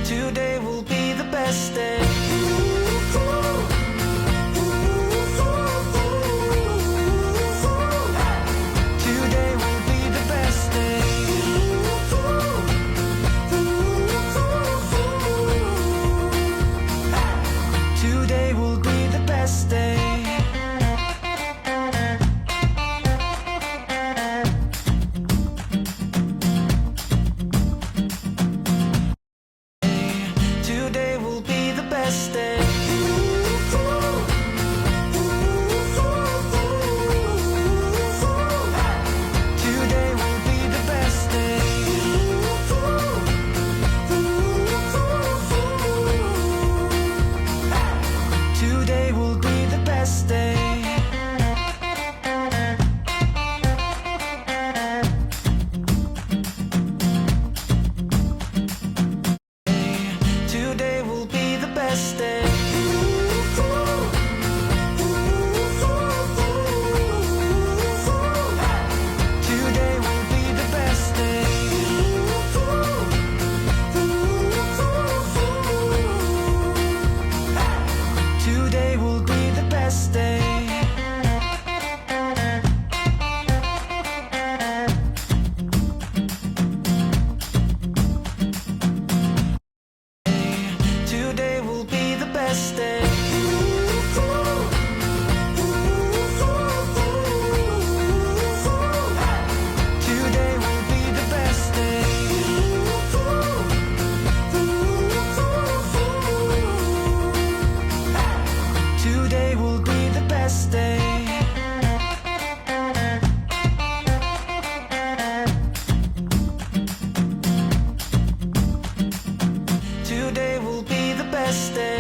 Today will be the best day. Today will be the best day. Today will be the best day. Today will be the best day. Today will be the best day. Today will be the best day. Today will be the best day. Today will be the best day. Today will be the best day. Today will be the best day. Today will be the best day. Today will be the best day. Today will be the best day.